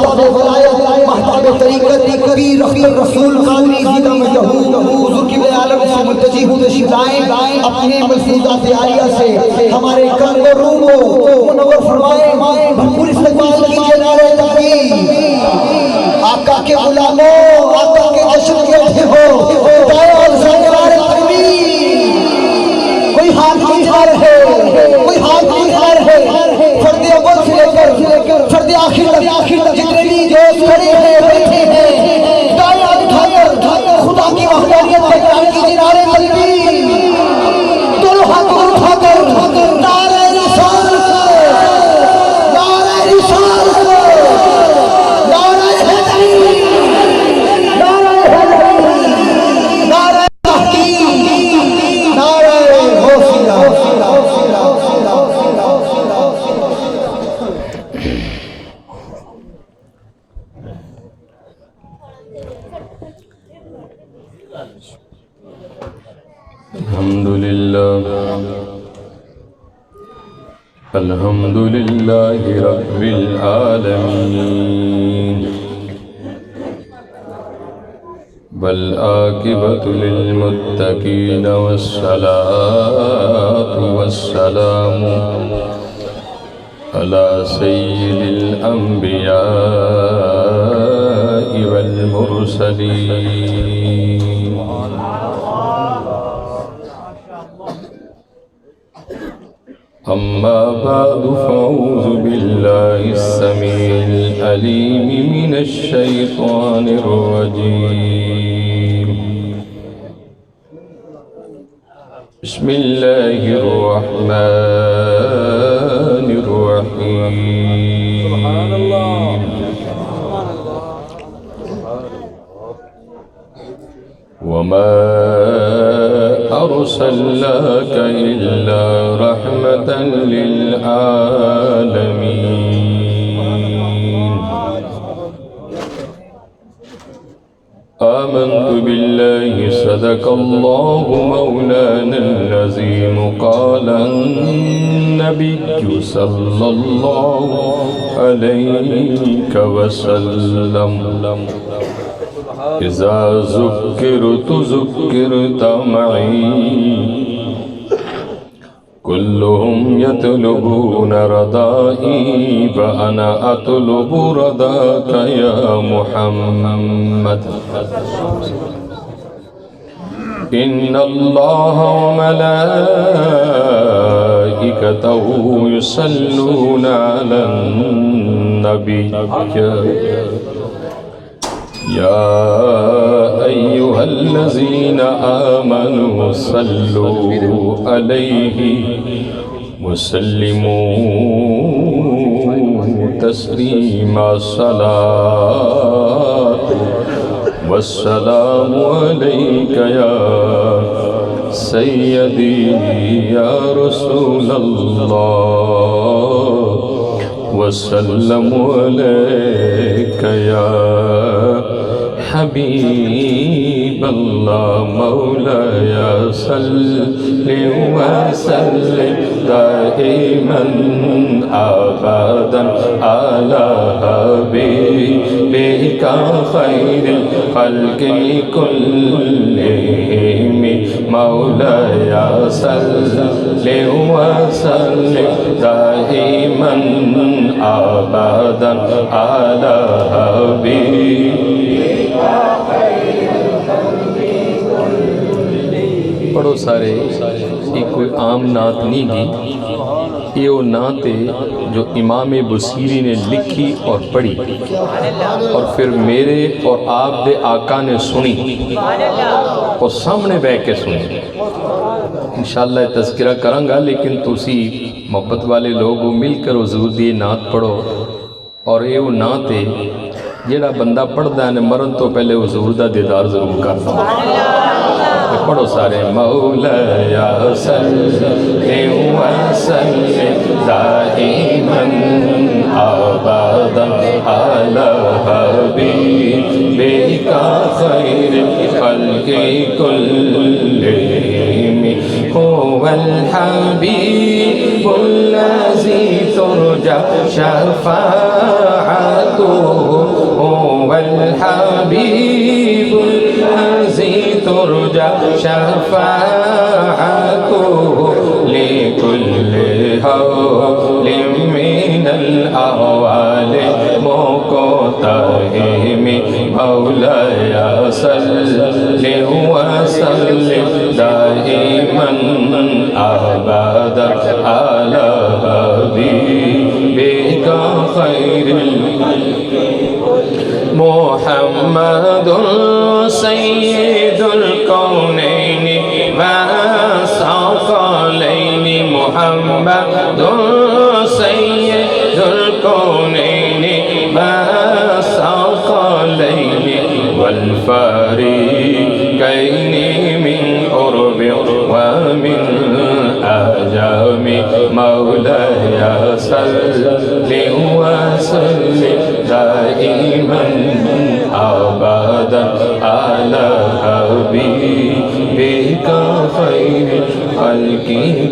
صاحب ولایت محتاب طریقت پیر اختر رسول قادری زیدہ مجہو حضور کی عالم سے منتجی ہوں تشریف لائیں اپنے ملفوظات عالیہ سے ہمارے قلب و روح کو منور فرمائیں بھرپور استقبال کیجئے نعرہ تکبیر آقا کے غلاموں آقا کے جشن کے اٹھے ہو دائیں اور سائیں نعرہ تکبیر کوئی ہاتھ نہیں ہار ہے کوئی ہاتھ نہیں ہار ہے فرد اول سے لے کر فرد آخر تک جتنے بھی جو کھڑے ہیں بیٹھے ہیں دائیں اٹھا کر خدا کی وحدانیت کا اعلان کیجئے نعرہ تکبیر دونوں ہاتھوں اٹھا کر نعرہ رسالت نعرہ رسالت نعرہ حیدری نعرہ حیدری نعرہ تحقیق نعرہ غوثیہ الحمد لله رب العالمين والعاقبة للمتقين والصلاة والسلام على سيد الأنبياء والمرسلين أما بعد فأعوذ بالله السميع العليم من الشيطان الرجيم بسم الله الرحمن الرحيم سبحان الله وما أرسلناك إلا رحمة للعالمين آمنت بالله صدق الله مولانا العظيم قال النبي صلى الله عليه وسلم إذا ذكرت ذكرت معي كلهم يطلبون رضائي وأنا أطلب رضاك يا محمد إن الله وملائكته يصلون على النبي يا أيها الذين آمنوا صلوا عليه وسلموا تسليما صلاة والسلام عليك يا سيدي يا رسول الله وسلم عليك يا حبيب الله مولاي صل وسلم دائما أبدا على حبيبك خير الخلق كلهم مولاي صل وسلم دائما أبدا على حبيبك پڑھو سارے یہ کوئی عام نعت نہیں گی یہ وہ نعت ہے جو امام بصیری نے لکھی اور پڑھی اور پھر میرے اور آپ دے آقا نے سنی اور سامنے بیٹھ کے سنی انشاءاللہ تذکرہ کروں گا لیکن تسی محبت والے لوگ مل کر حضور دی نعت پڑھو اور یہ وہ نعت ہے جیڑا بندہ پڑھدا ہے مرن تو پہلے حضور دا دیدار ضرور کرتا پڑھو سارے مولاي صل وسلم دائما ابدا على حبيبك خير الخلق كلهم هو الحبيب الذي ترجى شفاعته هو الحبيب الذي ترجى شفاعته لكل هول من الأهوال مقتحم مولاي صل وسلم دائما أبدا على حبيبك خير محمد سيد الكونين والثقلين محمد سيد الكونين والثقلين والفريقين من قرب ومن أجام مولاي صل وسلم دائما أبدا على حبيبك خير الخلق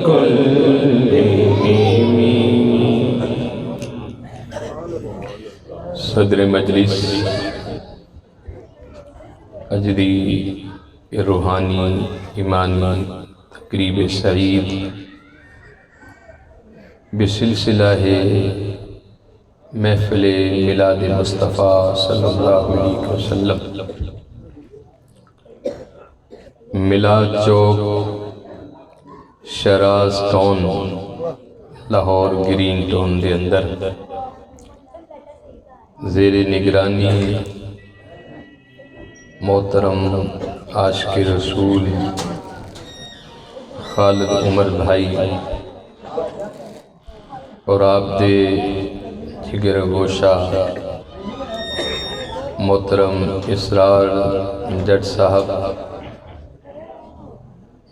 كلهم. صدر مجلس اجدی روحانی ایمانی تقریب سعید بسلسلہ محفل میلاد مصطفیٰ صلی اللہ علیہ وسلم Milad Chowk Shiraz Town Lahore Green Town دے اندر زیر نگرانی محترم عاشق رسول خالد عمر بھائی اور آپ دے جگر گوشہ محترم اسرار جٹ صاحب،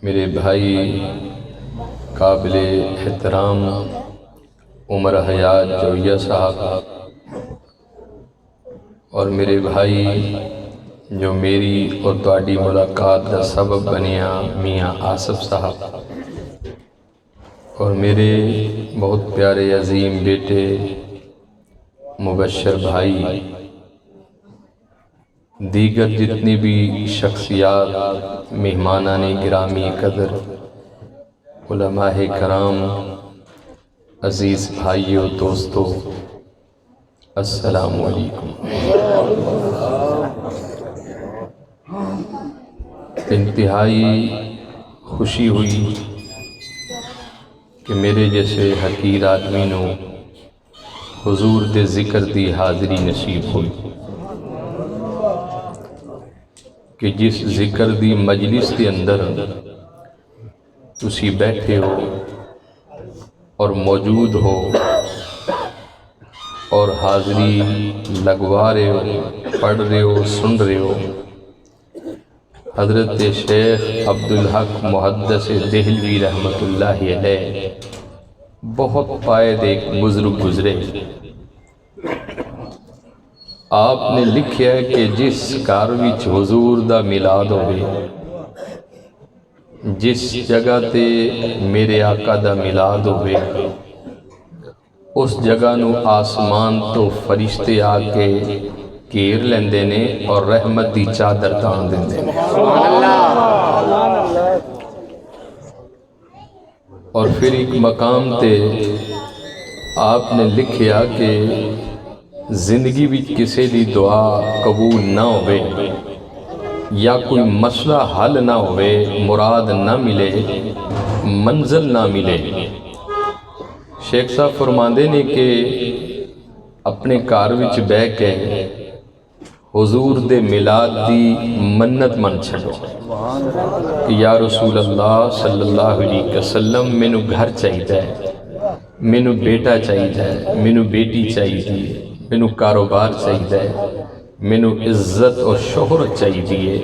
میرے بھائی قابل احترام عمر حیات جویہ صاحب، اور میرے بھائی جو میری اور تواڈی ملاقات کا سبب بنیا میاں آصف صاحب، اور میرے بہت پیارے عظیم بیٹے مبشر بھائی، دیگر جتنی بھی شخصیات مہمانان گرامی قدر، علماء کرام، عزیز بھائیو دوستو، السلام علیکم۔ انتہائی خوشی ہوئی کہ میرے جیسے حقیر آدمی نو حضور دے ذکر دی حاضری نصیب ہوئی کہ جس ذکر دی مجلس کے اندر تسی بیٹھے ہو اور موجود ہو اور حاضری لگوا رہے ہو، پڑھ رہے ہو، سن رہے ہو۔ حضرت شیخ عبدالحق محدث دہلوی رحمۃ اللہ علیہ بہت پائد ایک بزرگ گزرے، آپ نے لکھیا ہے کہ جس گھر وچ حضور دا میلاد ہوئے، جس جگہ تے میرے آقا دا میلاد ہوئے، اس جگہ نو آسمان تو فرشتے آ کے گھیر لیندے نے اور رحمت دی چادر تان دیندے نے۔ اور پھر ایک مقام تے آپ نے لکھیا کہ زندگی بھی کسی دی دعا قبول نہ ہوئے یا کوئی مسئلہ حل نہ ہوئے، مراد نہ ملے، منزل نہ ملے، شیخ صاحب فرماندے نے کہ اپنے گھر وچ بہ کے حضور دے میلاد دی منت من چھڑو کہ یا رسول اللہ صلی اللہ علیہ وسلم مینو گھر چاہیے، مینو بیٹا چاہیے، مینو بیٹی چاہیے، مینو کاروبار چاہیے، مینو عزت اور شہرت چاہیے۔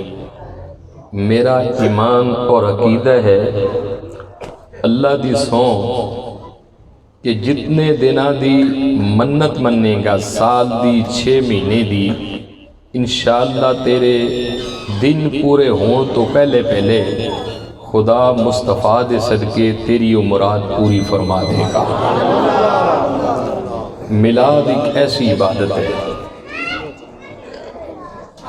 میرا ایمان اور عقیدہ ہے اللہ دی سوں کہ جتنے دنہ دی منت مننے گا، سال دی 6 مہینے دی، انشاءاللہ تیرے دن پورے ہون تو پہلے خدا مصطفیٰ دے صدقے تیری مراد پوری فرما دے گا۔ میلاد ایک ایسی عبادت ہے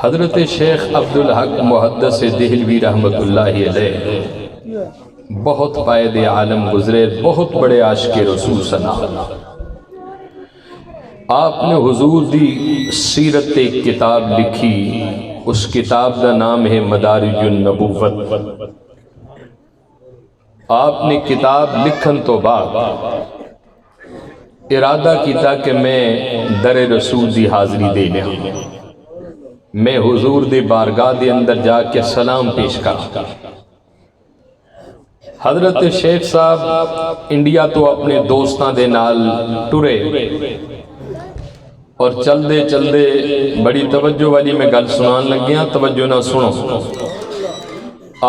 حضرت شیخ عبدالحق محدث دہلوی رحمۃ اللہ علیہ بہت قائد عالم گزرے، بہت بڑے عاشق رسول سنا۔ آپ نے حضور دی سیرت ایک کتاب لکھی، اس کتاب کا نام ہے مدارج النبوت۔ آپ نے کتاب لکھن تو بعد ارادہ کیتا کہ میں در رسول دی حاضری دے لیا، میں حضور دی بارگاہ دے اندر جا کے سلام پیش کرا۔ حضرت شیخ صاحب انڈیا تو اپنے دوستاں دے نال ٹرے اور چل دے بڑی توجہ والی میں گل سنان لگیاں، توجہ نہ سنو۔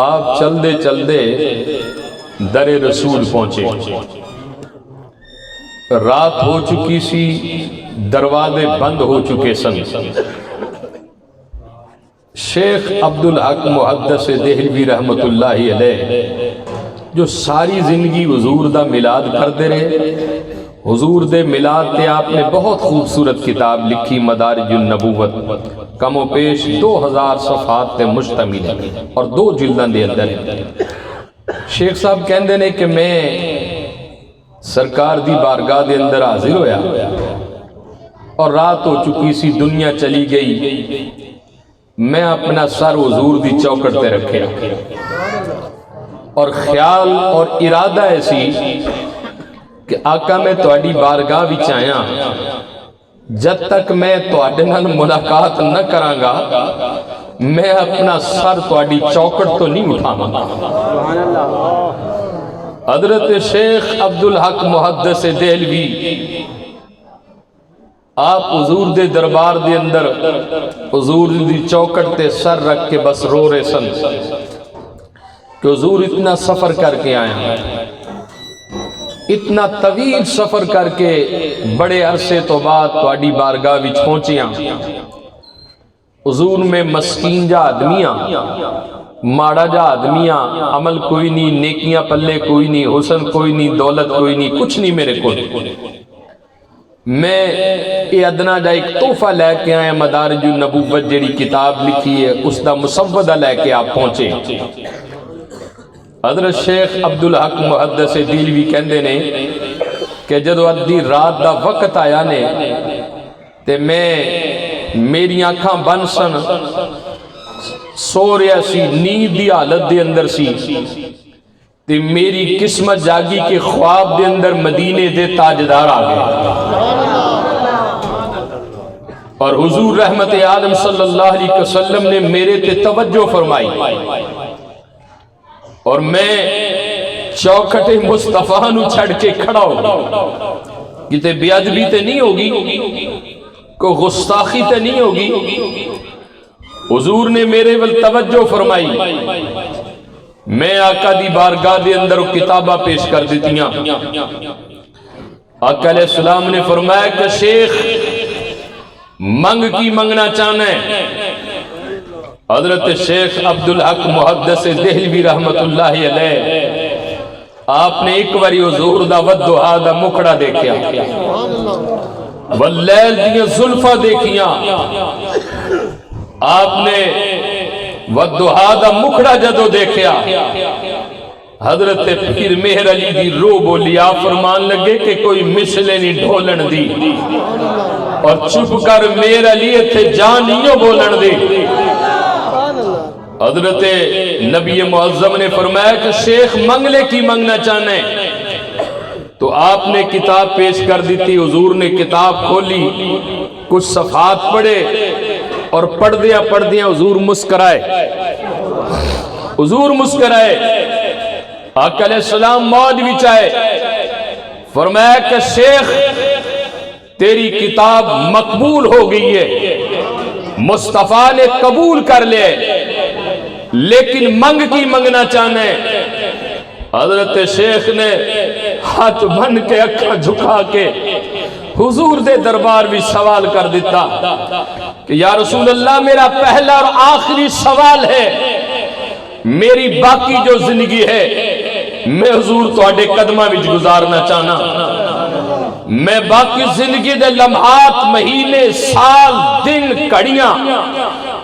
آپ چل دے در رسول پہنچے، رات ہو چکی سی، دروازے بند ہو چکے سن۔ شیخ عبدالحق محدث دہلوی رحمۃ اللہ علیہ جو ساری زندگی حضور دا ملاد کردے رہے، حضور دے ملاد تے آپ نے بہت خوبصورت کتاب لکھی مدارج النبوت، کم و پیش 2000 صفحات تے مشتمل اور 2 جلداں دے اندر۔ شیخ صاحب کہندے نے کہ میں سرکار دی بارگاہ دے اندر حاضر ہویا اور رات ہو چکی سی، دنیا چلی گئی، میں اپنا سر حضور دی چوکٹ تے رکھے اور خیال اور ارادہ ایسی کہ آقا میں تواڈی بارگاہ وچ آیا، جب تک میں تواڈے نال ملاقات نہ کراں گا میں اپنا سر تواڈی چوکٹ تو نہیں اٹھاواں گا۔ حضرت شیخ عبدالحق محدث دہلوی آپ حضور دے دربار دے اندر حضور دی چوکٹ تے سر رکھ کے بس رو رہے سن کہ حضور اتنا سفر کر کے آیا، اتنا طویل سفر کر کے بڑے عرصے تو بعد تواڈی بارگاہ وچ پہنچیاں۔ حضور میں مسکین جا آدمیاں، ماڑا جا آدمیاں، عمل کوئی نہیں، نیکیاں پلے کوئی نہیں، حسن کوئی نہیں، دولت کوئی نہیں، کچھ نہیں میرے کو۔ میں یہ ادنا جا ایک تحفہ لے کے آیا، مدارج النبوت جیڑی کتاب لکھی ہے اس دا مسودہ لے کے آپ پہنچے۔ حضرت شیخ عبدالحق محدث دہلوی کہندے نے کہ جدو ادھی رات دا وقت آیا نے تے میری آنکھاں بن سن، سو رہا سی، نیند دی حالت دے اندر سی، تے میری قسمت جاگی کہ خواب دے اندر مدینے دے تاجدار آ گئے اور حضور رحمت عالم صلی اللہ علیہ وسلم نے میرے تے توجہ فرمائی اور میں چوکھٹ مصطفیٰ نو چھڑ کے کھڑا ہو، کتے بے ادبی تے نہیں ہوگی، کوئی گستاخی تے نہیں ہوگی۔ حضور نے میرے ول توجہ فرمائی، میں آقا دی بارگاہ دے اندر کتابہ پیش کر دیتیاں۔ آقا علیہ السلام نے فرمایا کہ شیخ منگ کی منگنا چاہنا ہے۔ حضرت شیخ عبدالحق محدث دہلوی رحمت اللہ علیہ آپ نے ایک باری حضور دا والدعا دا مکڑا دیکھیا، واللیل دیاں زلفہ دیکھیاں، آپ نے والدعا دا مکڑا جدو دیکھیا، حضرت پیر مہر علی دی رو بولی، آپ فرمان لگے کہ کوئی مشلے نہیں ڈھولن دی اور چپ کر مہر علی تھے جان نہیں بولن دی۔ حضرت نبی معظم نے فرمایا کہ شیخ منگلے کی منگنا چاہنے، تو آپ نے کتاب پیش کر دی تھی۔ حضور نے کتاب کھولی، کچھ صفحات پڑھے اور پڑھ دیا حضور مسکرائے، حضور مسکرائے۔ آقا علیہ السلام موج بھی چاہے، فرمایا کہ شیخ تیری کتاب مقبول ہو گئی ہے، مصطفیٰ نے قبول کر لے، لیکن منگ کی منگنا چاہنے۔ حضرت شیخ نے ہاتھ بن کے اکھا جھکا کے حضور دے دربار بھی سوال کر دیتا کہ یا رسول اللہ میرا پہلا اور آخری سوال ہے، میری باقی جو زندگی ہے میں حضور تواڈے قدمہ وچ گزارنا چاہنا، میں باقی زندگی دے لمحات، مہینے، سال، دن، کڑیاں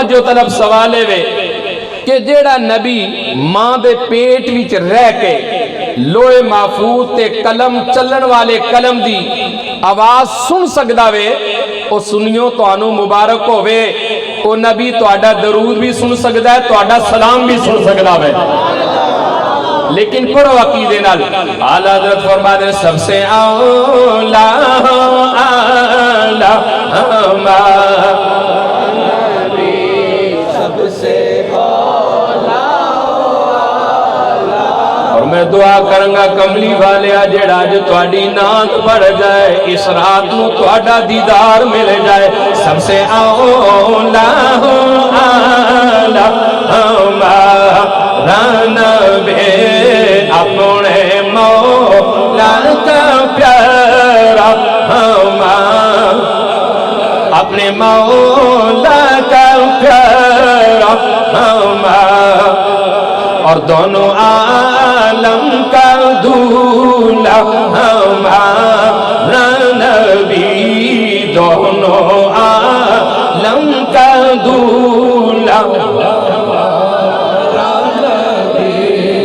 توجہ طلب سوال ہے کہ جیڑا نبی ماں دے پیٹ وچ رہ کے لوہے محفوظ تے قلم چلن والے قلم دی آواز سن سکدا وے، او سنیو تانوں مبارک ہوے، او نبی تہاڈا درود بھی سن سکدا ہے، تہاڈا سلام بھی سن سکدا وے۔ لیکن پڑھو عقیدے نال، اعلیٰ حضرت فرماتے ہیں سب سے اولا اعلیٰ نبی، سب سے اولا اور میں دعا کروں گا کملی والے جڑا جو تہاڈی نعت پڑھ جائے اس رات نو تہاڈا دیدار مل جائے۔ سب سے اولا اعلیٰ نبی اپنے مولا کا پیارا، اپنے مولا کا پیارا، اور دونوں عالم کا دولہ ہمارا نبی، دونوں عالم کا دولہ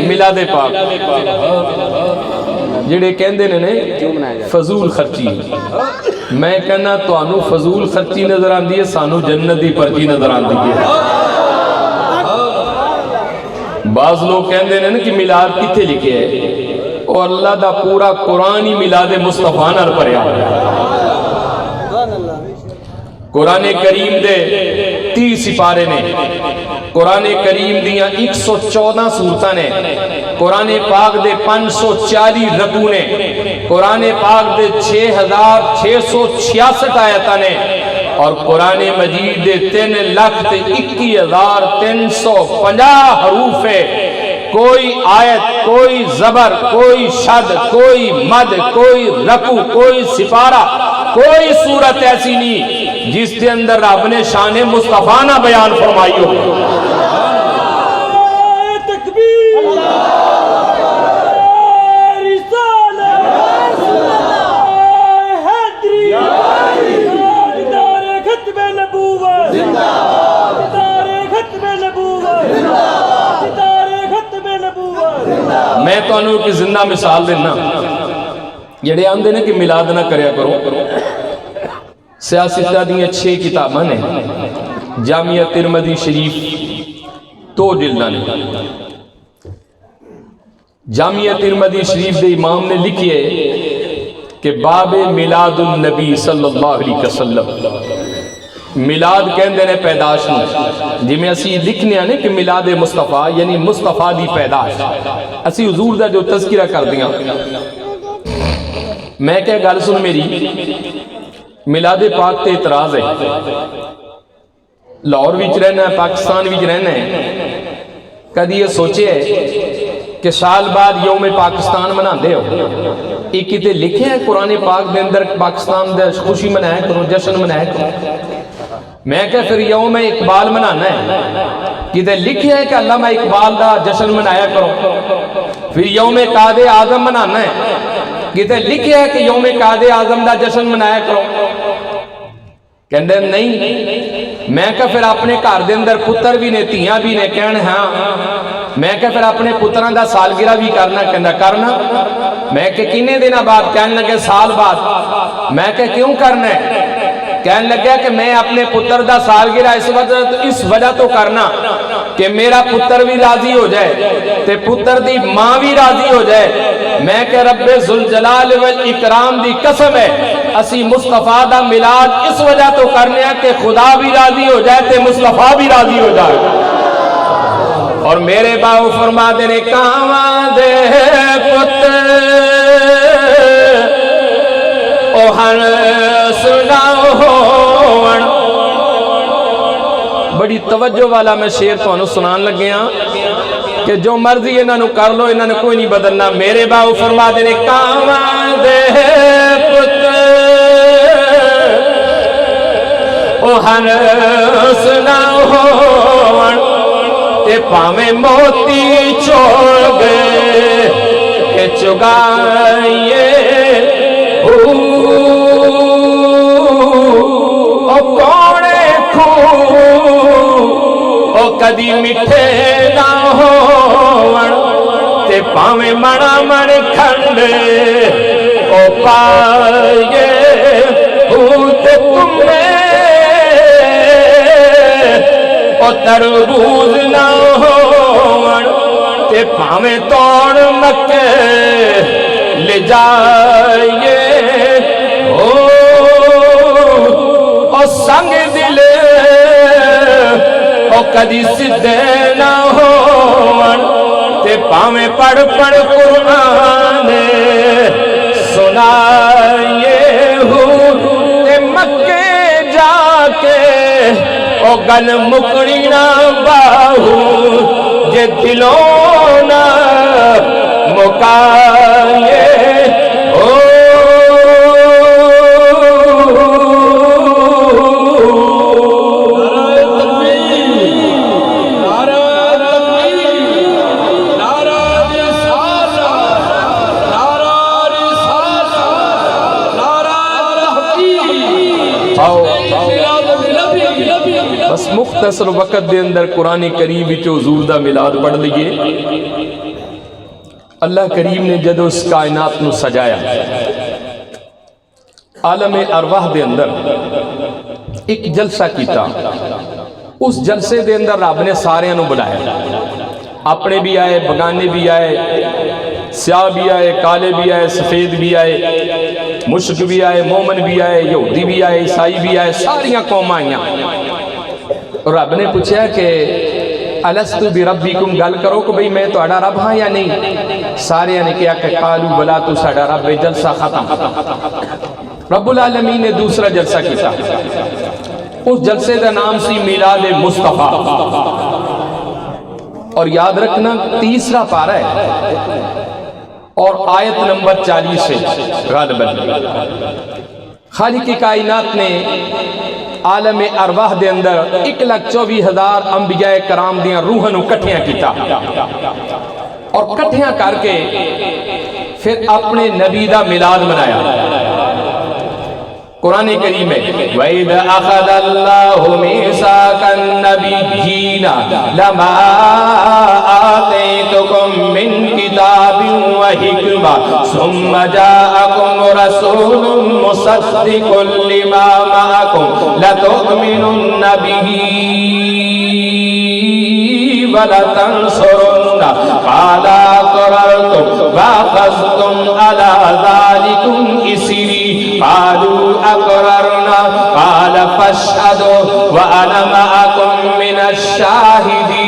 میلاد پاک جڑے کہندے نے فضول خرچی، میں کہنا تانوں فضول خرچی نظر آندی ہے، سانو جنت دی پرچی نظر آندی ہے۔ بعض لوگ کہندے نے کہ میلاد کتھے لکھے ہے، اور اللہ دا پورا قرآن ہی میلاد مصطفیٰ نال بھریا ہے۔ قرآن کریم دے 30 سپارے نے، قرآن کریم دیاں 114 سورتاں نے، قرآن پاک دے 540 رکوع نے، قرآن پاک دے 6666 آیتاں نے، اور قرآن مجید دے 3,21,350 حروف ہے۔ کوئی آیت، کوئی زبر، کوئی شد، کوئی مد، کوئی رکوع، کوئی سپارہ، کوئی صورت ایسی نہیں جس کے اندر رب نے شان مصطفیٰ نہ بیان فرمائی ہو۔ میں تو انہوں کی زندہ مثال دینا، جڑے آندے نے کہ میلاد نہ کریا کرو۔ سیاستہ دیاں 6 کتاباں نے، جامعہ ترمذی شریف 2 جلداں نے۔ جامعہ ترمذی شریف دے امام نے لکھیے کہ باب میلاد النبی صلی اللہ علیہ وسلم، میلاد کہندے نے پیداش نو، جی میں اسی لکھنے آنے کہ میلاد مصطفیٰ یعنی مصطفیٰ دی پیداش، اسی حضور دا جو تذکرہ کر دیا۔ میں کہہ گل سن میری، میلاد پاک تے اعتراض ہے، لاہور وچ رہنا ہے، پاکستان وچ رہنا ہے، کدی یہ سوچے ہے کہ سال بعد یوم پاکستان منا دے ہو؟ ایک کتے لکھے ہیں قرآن پاک دے اندر پاکستان دے خوشی منایا کرو، جشن منایا کرو؟ میں کہ پھر یوم اقبال منانا ہے، کتے لکھے ہے کہ علامہ اقبال دا جشن منایا کرو؟ پھر یوم قائد اعظم منانا ہے، کتے لکھے ہے کہ یوم قائد اعظم دا جشن منایا کرو؟ کہندے نہیں۔ میں کہ پھر اپنے گھر دے اندر پتر بھی نے، تیاں بھی نے، کہن ہاں۔ میں کہ پھر اپنے پتراں دا سالگرہ بھی کرنا، کہندا کرنا۔ میں کہ کنے دن بعد؟ کہنے لگے سال بعد۔ میں کہ کیوں کرنا ہے؟ کہنے لگا کہ میں اپنے پتر دا سالگرہ اس وجہ تو کرنا کہ میرا پتر بھی راضی ہو جائے تے پتر دی ماں بھی راضی ہو جائے۔ میں کہ رب ذوالجلال والاکرام دی قسم ہے اسی مصطفیٰ دا میلاد اس وجہ تو کرنے ہیں کہ خدا بھی راضی ہو جائے تے مصطفیٰ بھی راضی ہو جائے۔ اور میرے باؤ فرما دینے کہاں دے پتر اوہن سناؤ ہون۔ بڑی توجہ والا میں شعر تو انہوں سنان لگے ہاں کہ جو مرضی انہوں نے کر لو، انہوں نے کوئی نہیں بدلنا۔ میرے باؤ فرما دینے کہاں دے پتر اوہن سناؤ ہون، تے پاویں موتی چھوڑ گئے کہ چگائیے کوڑے کھو کدی میٹھے نہ ہون تے پاویں منا من کھنڈ او پائے بھوت تمہیں او تربوز نہ ہون تے پاویں توڑ مکے لے جائے او سنگ دلے او کدی سدھے نہ ہون تے پاویں پڑھ پڑھ قرآن سنائے تے مکے جا کے او گل مکڑی نہ باہو جے دلوں نہ مکائے بس مختصر وقت دے اندر قرآن کریم وچ حضور دا میلاد پڑھ لیے۔ اللہ کریم نے جدو اس کائنات نو سجایا عالم ارواح دے اندر ایک جلسہ کیتا، اس جلسے دے اندر رب نے سارے نو بلایا، اپنے بھی آئے، بگانے بھی آئے، سیاہ بھی آئے، کالے بھی آئے، سفید بھی آئے، مشرک بھی آئے، مومن بھی آئے، یہودی بھی آئے، عیسائی بھی آئے، ساریاں قوم آئیاں۔ رب نے پوچھا کہ الستو بربکم گل کرو کہ بھئی میں تہاڈا رب ہاں یا نہیں؟ سارے نے کہا کہ قالوا بلا تو ساڈا رب، جلسہ ختم۔ رب العالمین نے دوسرا جلسہ کیتا، اس جلسے کا نام سی میلاد مصطفیٰ، اور یاد رکھنا تیسرا پارہ ہے اور آیت نمبر 40 سے غالباً خالق کائنات نے عالم ارواح دے اندر 1,24,000 انبیاء کرام دیاں روحاں نو کٹھیاں کیتا اور کٹھیاں کر کے پھر اپنے نبی دا میلاد منایا۔ قرآن کریم ہے وَإِذْ أَخَذَ اللَّهُ مِيثَاقَ النَّبِيِّينَ لَمَا آتَيْتُكُم مِّن كِتَابٍ وَحِكْمَةٍ ثُمَّ جَاءَكُمْ رَسُولٌ مُصَدِّقٌ لِّمَا مَعَكُمْ لَتُؤْمِنُنَّ بِهِ وَلَتَنصُرُنَّهُ قَالَ أَقْرَرْتُمْ وَأَخَذْتُمْ عَلَى ذَلِكُمْ إِصْرِي قالوا أقررنا قال فاشهدوا وأنا معكم من الشاهدين۔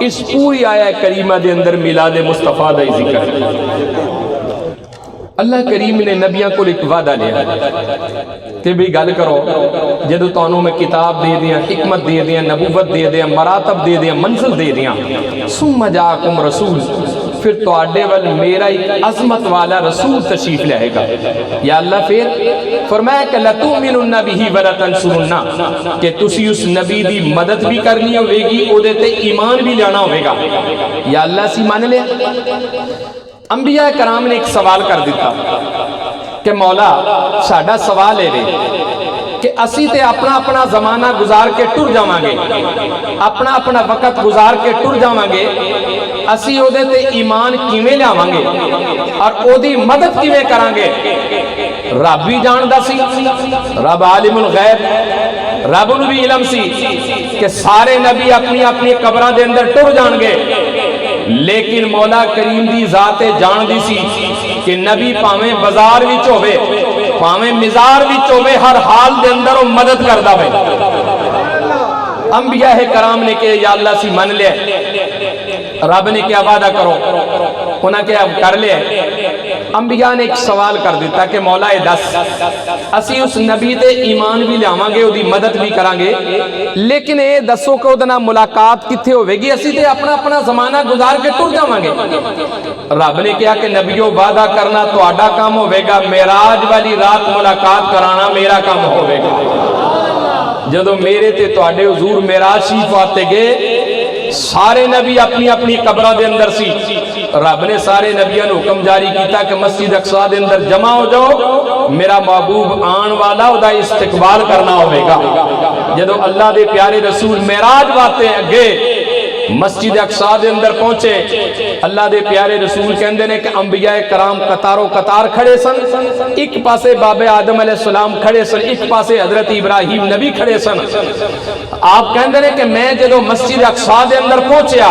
اس پوری آیہ کریمہ دے اندر میلاد مصطفیٰ دا ذکر ہے۔ اللہ کریم نے نبیاں کو ایک وعدہ لیا کہ بھی گل کرو جدو تانوں میں کتاب دے دیاں، حکمت دے دیاں، نبوت دے دیاں، مراتب دے دیاں، منزل دے دیاں، ثم جاءکم رسول، پھر تو آڈے وال میرا ایک عظمت والا رسول تشریف لائے گا۔ یا اللہ پھر فرمایا کہ لَتُؤْمِنُنَّ بِهِ وَلَتَنْصُرُنَّ، کہ تسی اس نبی دی مدد بھی کرنی ہوئے گی، او دیتے ایمان بھی لانا ہوئے گا۔ یا اللہ سی مان لے۔ انبیاء کرام نے ایک سوال کر دیتا کہ مولا ساڈا سوال ہے کہ اسی تے اپنا اپنا زمانہ گزار کے ٹر جاواں گے، اپنا اپنا وقت گزار کے ٹر جاواں گے، اسی او دے تے ایمان کیویں لیاواں گے اور او دی مدد کیویں کران گے؟ رب بھی جاندا سی، رب عالم الغیب، رب نو بھی علم سی کہ سارے نبی اپنی اپنی قبراں دے اندر ٹر جان گے، لیکن مولا کریم دی ذات جان دی سی کہ نبی پاویں بازار وچ ہوے، پاویں مزار وچ ہوے، ہر حال دے اندر وہ مدد کردا ہوے۔ انبیاء کرام نے کہ یا اللہ سی من لے، رب نے کیا وعدہ کرو، انہاں کیا کر لے۔ انبیاء نے ایک سوال کر دیتا کہ مولا اے دس اسی اس نبی تے ایمان بھی لیاواں گے، او دی مدد بھی کران گے، لیکن اے دسو کہ اودے نال ملاقات کتھے ہوے گی؟ اسی تے اپنا اپنا زمانہ گزار کے ٹر جاواں گے۔ رب نے کہا کہ نبیوں وعدہ کرنا تہاڈا کام ہوے گا، معراج والی رات ملاقات کرانا میرا کام ہوے گا۔ جدوں میرے تے تہاڈے حضور معراج شریف آتے گئے، سارے نبی اپنی اپنی قبراں دے اندر سی، رب نے سارے نبیوں نے حکم جاری کیتا کہ مسجد اقصی دے اندر جمع ہو جاؤ، میرا محبوب آن والا ادا استقبال کرنا ہوئے گا۔ جدو اللہ دے پیارے رسول معراج واتے اگے مسجد اقصی دے اندر پہنچے، اللہ دے پیارے رسول کہندے نے کہ انبیاء کرام قطاروں قطار کھڑے سن، ایک پاسے باب آدم علیہ السلام کھڑے سن، ایک پاسے حضرت ابراہیم نبی کھڑے سن۔ آپ کہندے نے کہ میں جدو مسجد اقصی دے اندر پہنچیا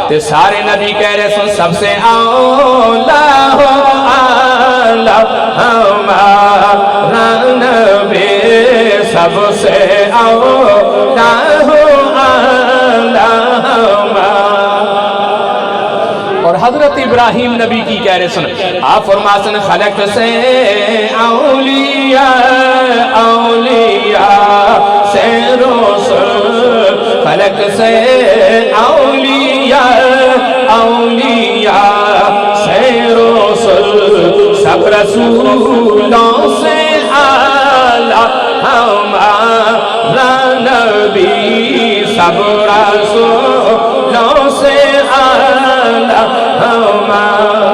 تے سارے نبی کہہ رہے سن سب سے اولا ہمارا نبی، سب سے اولا اور حضرت ابراہیم نبی کی کہہ رہے سن، آپ فرماسن خلق سے اولیاء اولیاء سے رسول، خلق سے اولیاء اولیاء سے رسول، سب رسولوں سے اعلیٰ ہمارا نبی، سب رسولوں سے اعلیٰ ہمارا۔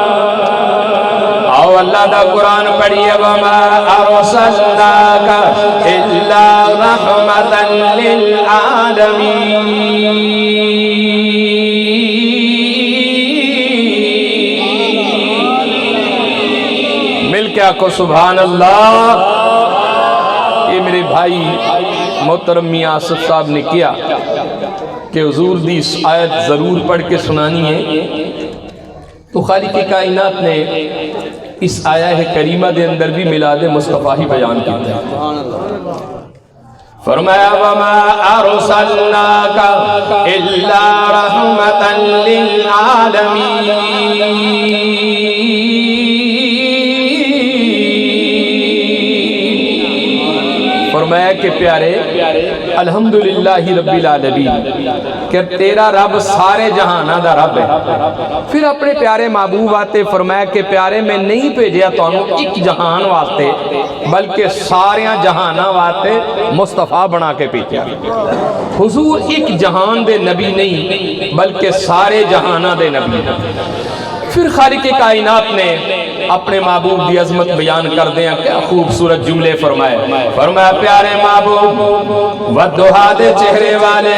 آؤ اللہ دا قرآن پڑھیے، وَمَا أَرْسَلْنَاكَ إِلَّا رَحْمَةً لِلْعَالَمِينَ۔ مل کے آکھو سبحان اللہ۔ یہ میرے بھائی محترم میاں آصف صاحب نے کیا کہ حضور دی اس آیت ضرور پڑھ کے سنانی ہے، تو خالق کائنات نے اس آیت کریمہ دے اندر بھی میلاد مصطفیٰ ہی بیان کیتا ہے۔ فرمایا وَمَا أَرْسَلْنَاكَ إِلَّا رَحْمَةً لِلْعَالَمِينَ۔ فرمایا کہ پیارے الحمدللہ رب العالمین کہ تیرا رب سارے جہانہ دا رب ہے۔ پھر اپنے پیارے محبوب آتے فرمایا کہ پیارے میں نہیں بھیجیا تو ایک جہان واسطے بلکہ ساریاں جہانہ واسطے مصطفیٰ بنا کے پیچھا۔ حضور ایک جہان دے نبی نہیں بلکہ سارے جہانہ دے نبی۔ پھر خالق کائنات نے اپنے محبوب دی عظمت بیان کر دیا، کیا خوبصورت جملے فرمائے۔ فرمایا پیارے محبوب والضحا دے چہرے والے،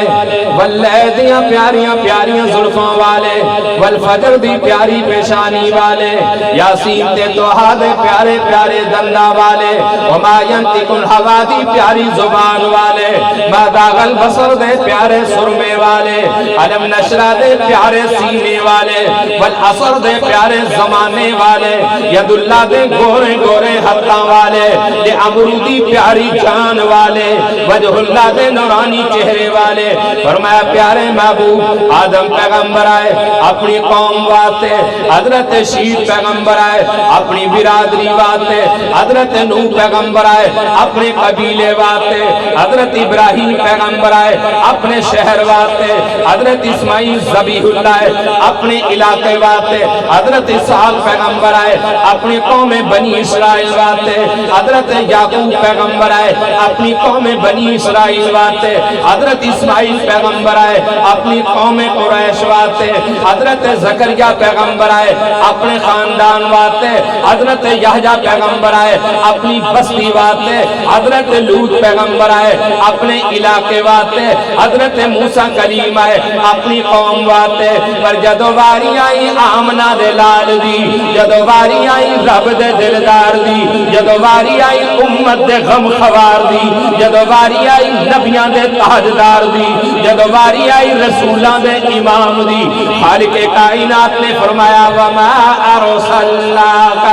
واللیل دیاں پیاریاں پیاریاں زلفاں والے، والفجر دی پیاری پیشانی والے، یاسین تے توحا دے پیارے پیارے دندہ والے، وما ینطق الہوا دی پیاری زبان والے، ما داغ البصر دے پیارے سرمے والے، علم نشرہ دے پیارے سینے والے، والعصر دے پیارے زمانے والے، ید اللہ دے گورے گورے ہتھاں والے، دے امرودی پیاری جان والے، وجہ اللہ دے نورانی چہرے والے۔ فرمایا پیارے محبوب آدم پیغمبر آئے اپنی قوم واتے، حضرت شید پیغمبر آئے اپنی برادری واتے، حضرت نوح پیغمبر آئے اپنے قبیلے واتے، حضرت ابراہیم پیغمبر آئے اپنے شہر واتے، حضرت اسماعیل ذبیح اللہ اپنے علاقے واتے، حضرت اسحاق پیغمبر آئے اپنی قوم بنی اسرائیل واتے، حضرت یعقوب پیغمبر آئے اپنی قوم بنی اسرائیل واتے، حضرت اسماعیل پیغمبر آئے اپنی قوم قریش واتے، حضرت زکریا پیغمبر آئے اپنے خاندان واتے، حضرت یحییٰ پیغمبر آئے اپنی بستی واتے، حضرت لوط پیغمبر آئے اپنے علاقے واتے، حضرت موسیٰ کلیم آئے اپنی قوم واتے۔ پر جدو واری آئی آمنہ دے لال دی، جدو واری آئی رب دے دلدار دی، جدو واری آئی امت دے غم خوار دی، جدو واری آئی نبیاں دے تاجدار دی، جدو واری آئی رسولان دے امام دی، خالق کائنات نے فرمایا وما ارسلناک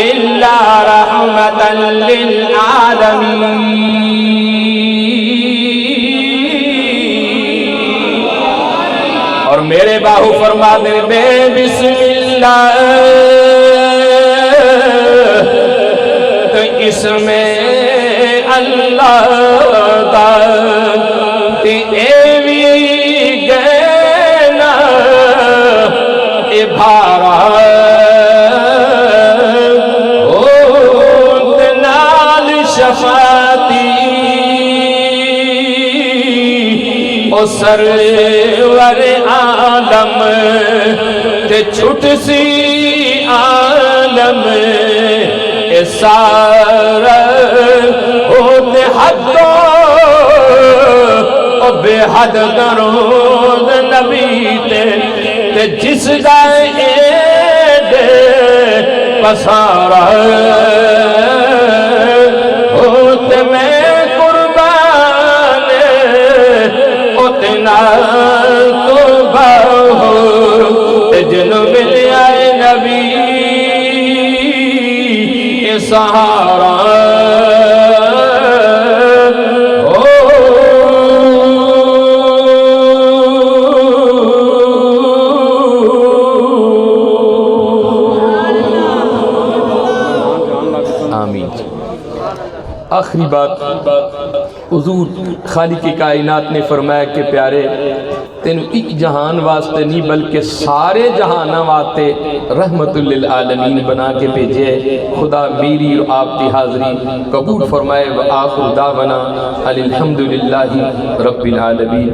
الا رحمتا للعالمین۔ اور میرے باہو فرما دے بے بسم اللہ تو اس میں اللہ دا تے ایوی گینا اے بھارا ہوت نال شفاعتی او سرور عالم تے چھٹ سی عالم سارا ہوتے حدوں اور بے حد درود نبی تے جس دا دے پسارا ہوتے میں قربان اتنا تو بہو جن مل آئے نبی سہارا آمین۔ آخری بات، حضور خالق کائنات نے فرمایا کہ پیارے تینوں ایک جہان واسطے نہیں بلکہ سارے جہاناں واسطے رحمت للعالمین بنا کے بھیجے۔ خدا میری اور آپ کی حاضری قبول فرمائے۔ وآخر دعوانا الحمدللہ رب العالمین۔